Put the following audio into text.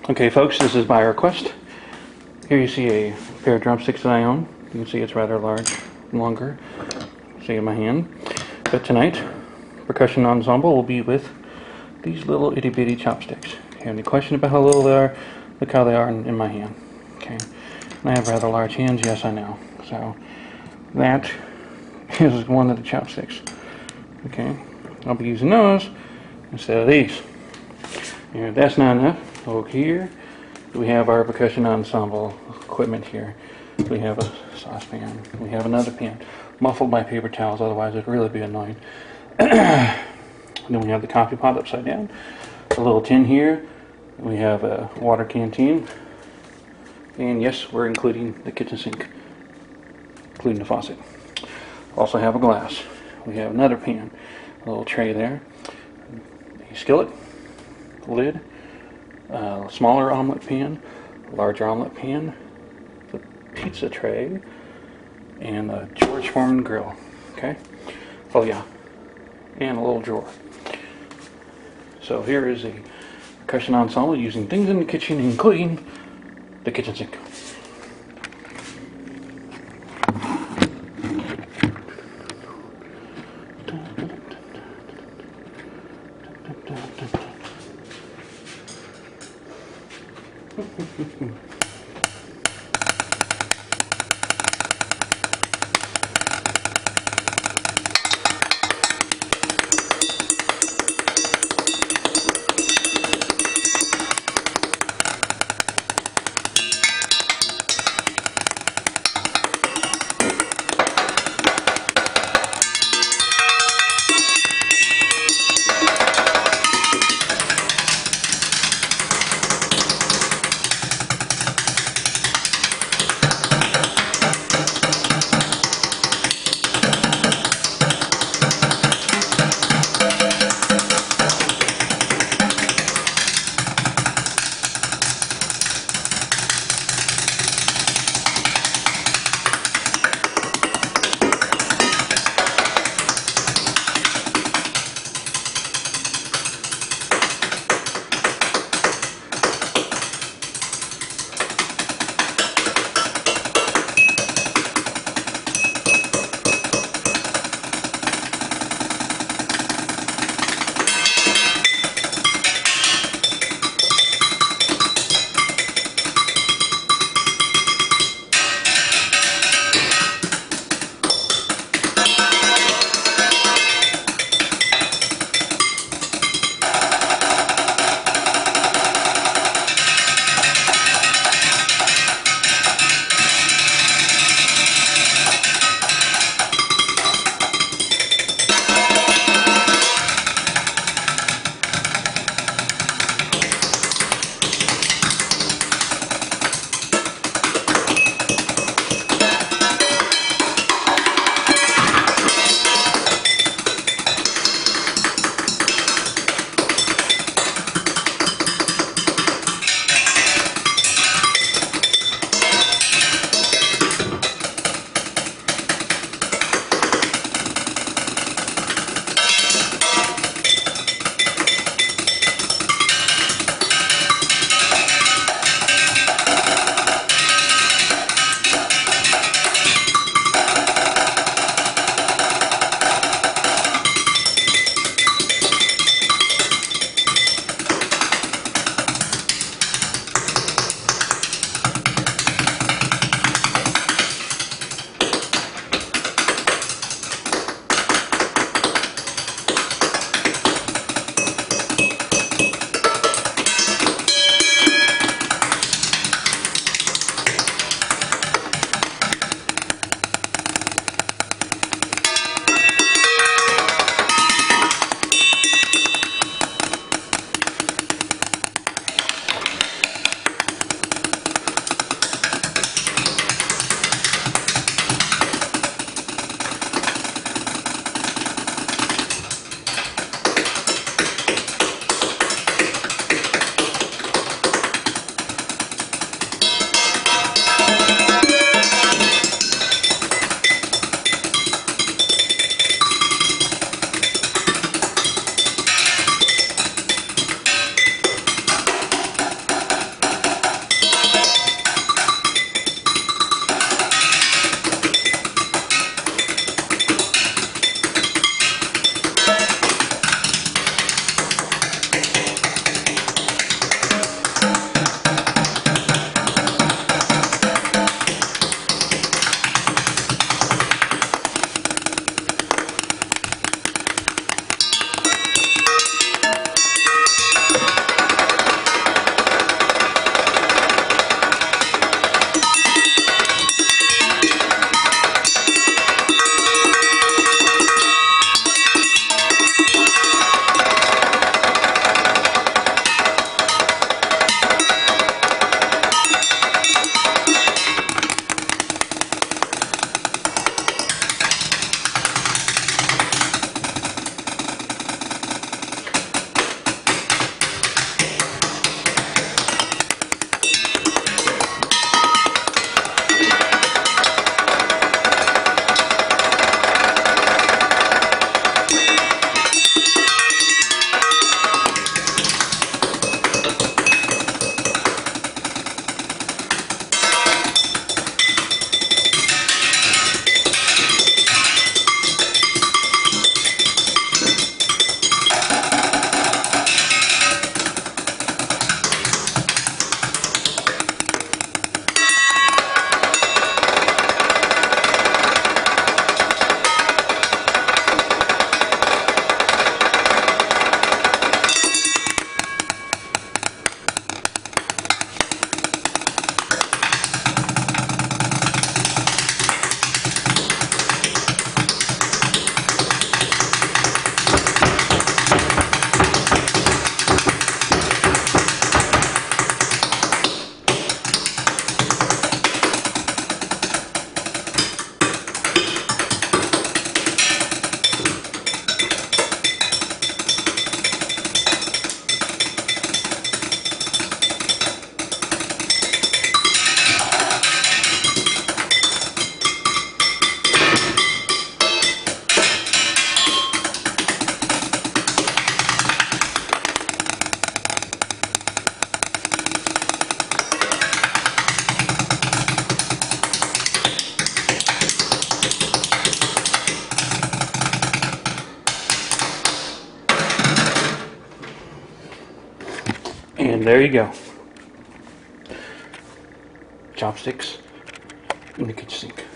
Okay folks, this is by request. Here you see a pair of drumsticks that I own. You can see it's rather large, longer. See in my hand. But tonight, Percussion Ensemble will be with these little itty bitty chopsticks. You have any question about how little they are? Look how they are in my hand. Okay. And I have rather large hands, yes I know. So that is one of the chopsticks. Okay. I'll be using those instead of these. And if that's not enough, over here we have our Percussion Ensemble equipment here. We have a saucepan. We have another pan muffled by paper towels, otherwise it would really be annoying. Then we have the coffee pot upside down. A little tin here. We have a water canteen. And yes, we're including the kitchen sink, including the faucet. Also have a glass. We have another pan, a little tray there, a skillet, lid, a smaller omelet pan, a larger omelet pan, the pizza tray, and a George Foreman grill. Okay? Oh yeah, and a little drawer. So here is a Percussion Ensemble using things in the kitchen, including the kitchen sink. And there you go. Chopsticks in the kitchen sink.